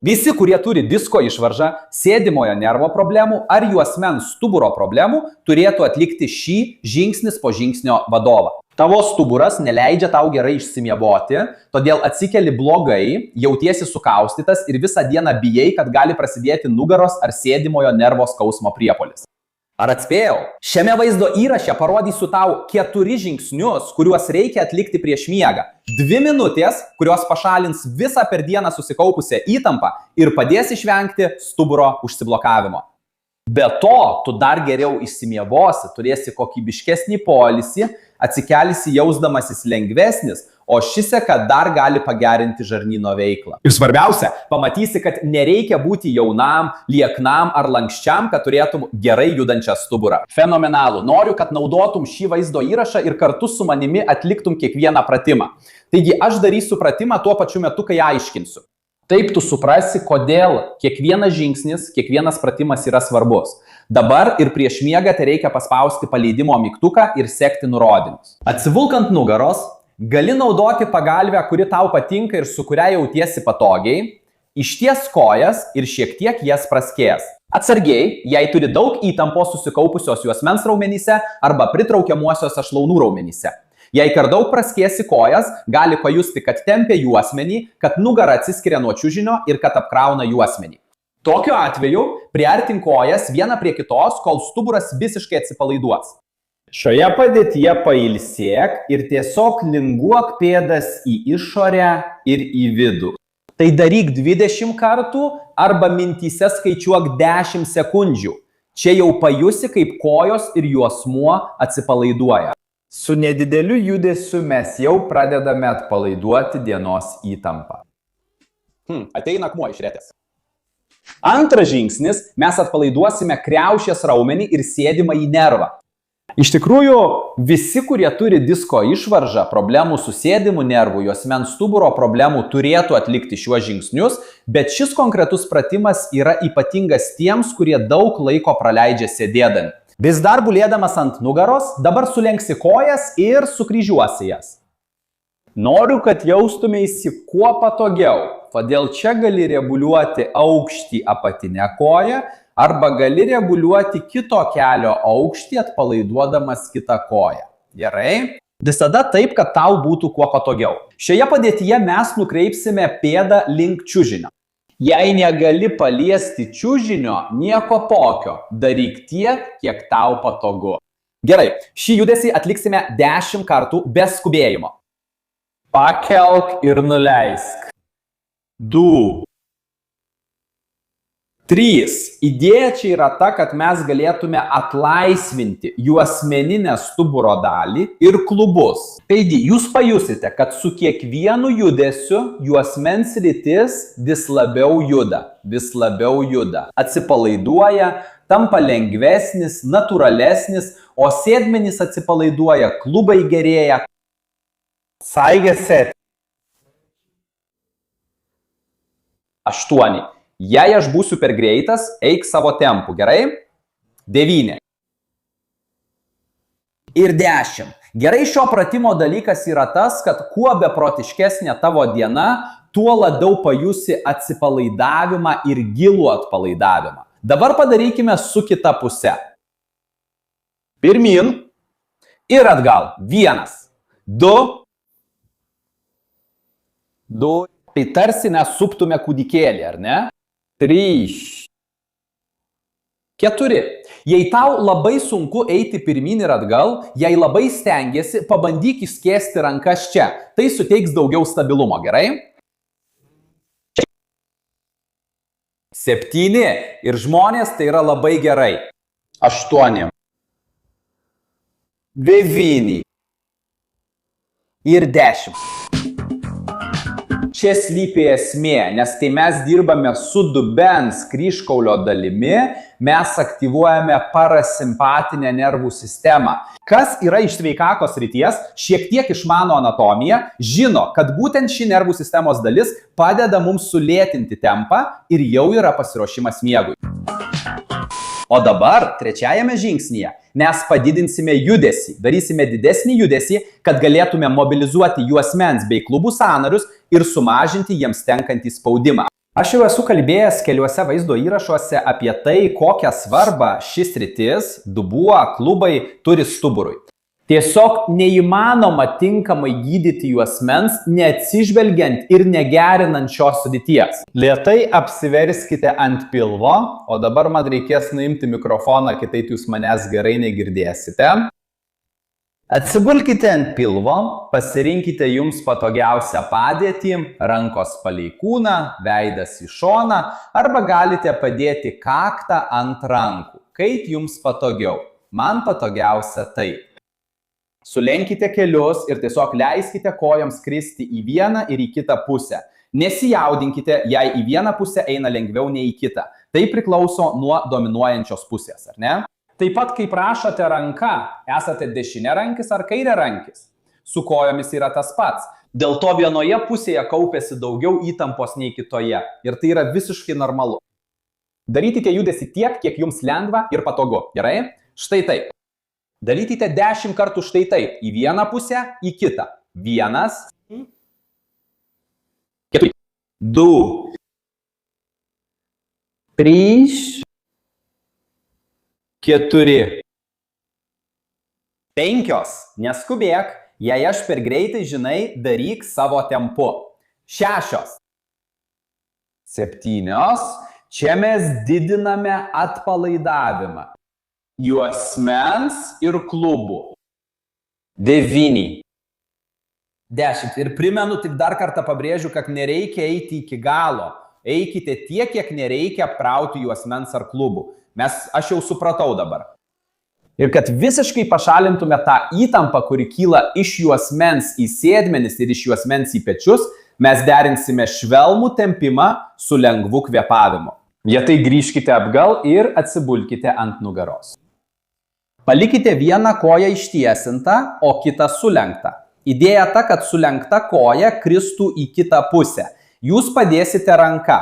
Visi, kurie turi disko išvaržą, sėdimojo nervo problemų ar juosmens stuburo problemų, turėtų atlikti šį žingsnis po žingsnio vadovą. Tavo stuburas neleidžia tau gerai išsimiegoti, todėl atsikeli blogai, jautiesi sukaustytas ir visą dieną bijai, kad gali prasidėti nugaros ar sėdimojo nervo skausmo priepuolis. Ar atspėjau? Šiame vaizdo įraše parodysiu tau 4 žingsnius, kuriuos reikia atlikti prieš miegą. 2 minutės, kurios pašalins visą per dieną susikaupusią įtampą ir padės išvengti stuburo užsiblokavimo. Be to, tu dar geriau išsimiegosi, turėsi kokybiškesnį poilsį, atsikelsi jausdamasis lengvesnis, o ši seka dar gali pagerinti žarnyno veiklą. Ir svarbiausia, pamatysi, kad nereikia būti jaunam, lieknam ar lankščiam, kad turėtum gerai judančią stuburą. Fenomenalų. Noriu, kad naudotum šį vaizdo įrašą ir kartu su manimi atliktum kiekvieną pratimą. Taigi aš darysiu pratimą tuo pačiu metu, kai aiškinsiu. Taip tu suprasi, kodėl kiekvienas žingsnis, kiekvienas pratimas yra svarbus. Dabar ir prieš miegą tai reikia paspausti paleidimo mygtuką ir sekti nurodymus. Atsivulk ant nugaros, gali naudoti pagalvę, kuri tau patinka ir su kuria jautiesi patogiai, išties kojas ir šiek tiek jas praskės. Atsargiai, jei turi daug įtampos susikaupusios juosmens raumenyse arba pritraukiamuosiuose šlaunų raumenyse. Jei per daug praskėsi kojas, gali pajusti, kad tempia juosmenį, kad nugara atsiskiria nuo čiužinio ir kad apkrauna juosmenį. Tokiu atveju priartink kojas vieną prie kitos, kol stuburas visiškai atsipalaiduos. Šioje padėtyje pailsėk ir tiesiog linguok pėdas į išorę ir į vidų. Tai daryk 20 kartų arba mintyse skaičiuok 10 sekundžių. Čia jau pajusi, kaip kojos ir juosmuo atsipalaiduoja. Su nedideliu judesiu mes jau pradedame atpalaiduoti dienos įtampą. Ateina akmuo išrėtęs. Antras žingsnis, mes atpalaiduosime kriaušės raumenį ir sėdimąjį nervą. Iš tikrųjų, visi, kurie turi disko išvaržą, problemų su sėdimu nervu, juosmens stuburo problemų, turėtų atlikti šiuos žingsnius, bet šis konkretus pratimas yra ypatingas tiems, kurie daug laiko praleidžia sėdėdami. Vis dar gulėdamas ant nugaros, dabar sulenksi kojas ir sukryžiuosi jas. Noriu, kad jaustumėsi kuo patogiau, todėl čia gali reguliuoti aukštį apatinę koją arba gali reguliuoti kito kelio aukštį atpalaiduodamas kitą koją. Gerai? Visada taip, kad tau būtų kuo patogiau. Šioje padėtyje mes nukreipsime pėdą link čiužinio. Jei negali paliesti čiužinio, nieko tokio, daryk tiek, kiek tau patogu. Gerai, šį judesį atliksime 10 kartų be skubėjimo. Pakelk ir nuleisk. 2. 3. Idėja čia yra ta, kad mes galėtume atlaisvinti juosmeninę stuburo dalį ir klubus. Taigi, jūs pajusite, kad su kiekvienu judesiu juosmens sritis vis labiau juda, atsipalaiduoja, tampa lengvesnis, natūralesnis, o sėdmenys atsipalaiduoja, klubai gerėja. Saigėse. 8. Jei aš būsiu per greitas, eik savo tempu, gerai? 9. Ir 10. Gerai, šio pratimo dalykas yra tas, kad kuo beprotiškesnė tavo diena, tuo labiau pajusi atsipalaidavimą ir gilų atpalaidavimą. Dabar padarykime su kita puse. Pirmyn ir atgal. 1, 2. Tai tarsi nesuptume kūdikėlį, ar ne? 3, 4. Jei tau labai sunku eiti pirmyn ir atgal, jei labai stengiasi, pabandyk išskėsti rankas čia. Tai suteiks daugiau stabilumo, gerai? 7. Ir žmonės tai yra labai gerai. 8. 9. Ir 10. Čia slypi esmė, nes kai mes dirbame su dubens kryžkaulio dalimi, mes aktyvuojame parasimpatinę nervų sistemą. Kas yra iš sveikakos srities, šiek tiek išmano anatomiją, žino, kad būtent ši nervų sistemos dalis padeda mums sulėtinti tempą ir jau yra pasiruošimas miegui. O dabar, trečiajame žingsnyje, mes padidinsime judesį, darysime didesnį judesį, kad galėtume mobilizuoti juosmens bei klubų sąnarius ir sumažinti jiems tenkantį spaudimą. Aš jau esu kalbėjęs keliuose vaizdo įrašuose apie tai, kokią svarbą šis sritis, dubuo, klubai turi stuburui. Tiesiog neįmanoma tinkamai gydyti juosmens, neatsižvelgiant ir negerinant šios srities. Lėtai apsiverskite ant pilvo, o dabar man reikės nuimti mikrofoną, kitaip jūs manęs gerai negirdėsite. Atsigulkite ant pilvo, pasirinkite jums patogiausią padėtį, rankos palei kūną, veidas į šoną, arba galite padėti kaktą ant rankų, kaip jums patogiau. Man patogiausia taip. Sulenkite kelius ir tiesiog leiskite kojoms kristi į vieną ir į kitą pusę. Nesijaudinkite, jei į vieną pusę eina lengviau nei į kitą. Tai priklauso nuo dominuojančios pusės, ar ne? Taip pat, kai prašote ranka, esate dešiniarankis ar kairiarankis. Su kojomis yra tas pats. Dėl to vienoje pusėje kaupiasi daugiau įtampos nei kitoje. Ir tai yra visiškai normalu. Darykite judesį tiek, kiek jums lengva ir patogu. Gerai? Štai taip. Darykite 10 kartų štai taip. Į vieną pusę, į kitą. 1, 4, 2, 3, 4, 5. Neskubėk, jei aš per greitai, žinai, daryk savo tempu. 6, 7. Čia mes didiname atpalaidavimą. Juosmens ir klubų. 9, 10. Ir primenu, tik dar kartą pabrėžiu, kad nereikia eiti iki galo. Eikite tiek, kiek nereikia apkrauti juosmens ar klubų. Aš jau supratau dabar. Ir kad visiškai pašalintume tą įtampą, kuri kyla iš juosmens į sėdmenis ir iš juosmens į pečius, mes derinsime švelnų tempimą su lengvu kvėpavimu. Vietai grįžkite atgal ir atsibulkite ant nugaros. Palikite vieną koją ištiesintą, o kitą sulenktą. Idėja ta, kad sulenkta koja kristų į kitą pusę. Jūs padėsite ranką.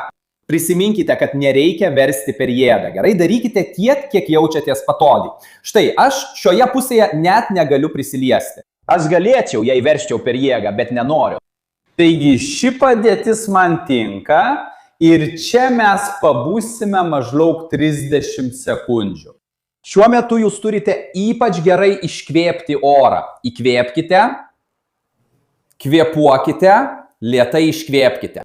Prisiminkite, kad nereikia versti per jėgą. Gerai, darykite tiek, kiek jaučiatės patogiai. Štai, aš šioje pusėje net negaliu prisiliesti. Aš galėčiau, jei verščiau per jėgą, bet nenoriu. Taigi ši padėtis man tinka ir čia mes pabūsime maždaug 30 sekundžių. Šiuo metu jūs turite ypač gerai iškvėpti orą. Įkvėpkite, kvėpuokite, lėtai iškvėpkite.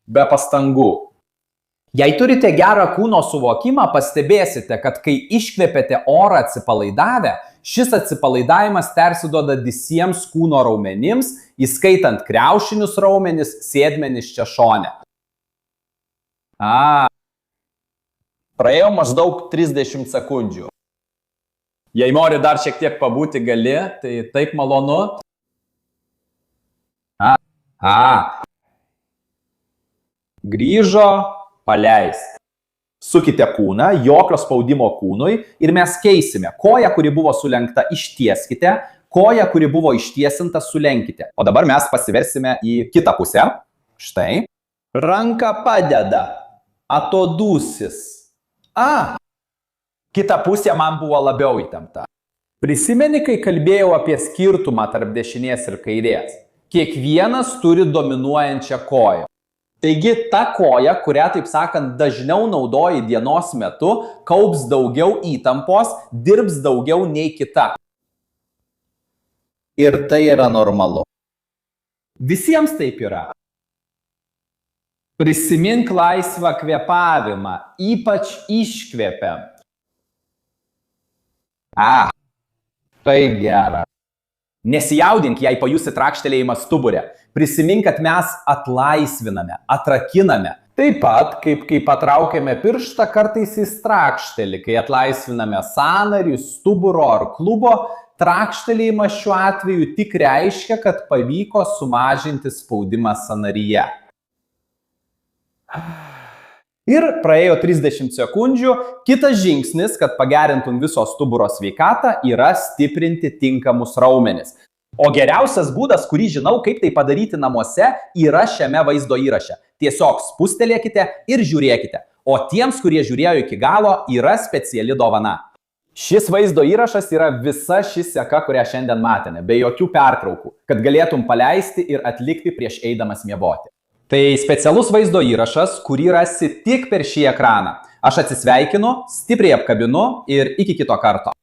Be pastangų. Jei turite gerą kūno suvokimą, pastebėsite, kad kai iškvėpėte orą atsipalaidavę, šis atsipalaidavimas persiduoda visiems kūno raumenims, įskaitant kriaušinius raumenis, sėdmenis čia šone. Praėjo maždaug 30 sekundžių. Jei nori dar šiek tiek pabūti gali, tai taip malonu. Grįžo, paleisk. Sukite kūną, jokio spaudimo kūnui ir mes keisime. Koją, kuri buvo sulenkta, ištieskite. Koją, kuri buvo ištiesinta, sulenkite. O dabar mes pasiversime į kitą pusę. Štai. Ranka padeda. Atodūsis. Kita pusė man buvo labiau įtempta. Prisimeni, kai kalbėjau apie skirtumą tarp dešinės ir kairės. Kiekvienas turi dominuojančią koją. Taigi ta koja, kurią, taip sakant, dažniau naudoji dienos metu, kaups daugiau įtampos, dirbs daugiau nei kita. Ir tai yra normalu. Visiems taip yra. Prisimink laisvą kvėpavimą, ypač iškvėpiant. Tai gera. Nesijaudink, jei pajusi trakštelėjimą stubure. Prisimink, kad mes atlaisviname, atrakiname. Taip pat, kaip kai patraukiame pirštą, kartais jis trakšteli. Kai atlaisviname sąnarį, stuburo ar klubo, trakštelėjimas šiuo atveju tik reiškia, kad pavyko sumažinti spaudimą sąnaryje. Ir praėjo 30 sekundžių. Kitas žingsnis, kad pagerintum viso stuburo sveikatą, yra stiprinti tinkamus raumenis. O geriausias būdas, kurį žinau, kaip tai padaryti namuose, yra šiame vaizdo įraše. Tiesiog spustelėkite ir žiūrėkite. O tiems, kurie žiūrėjo iki galo, yra speciali dovana. Šis vaizdo įrašas yra visa ši seka, kurią šiandien matėme, be jokių pertraukų, kad galėtum paleisti ir atlikti prieš eidamas miegoti. Tai specialus vaizdo įrašas, kurį rasi tik per šį ekraną. Aš atsisveikinu, stipriai apkabinu ir iki kito karto.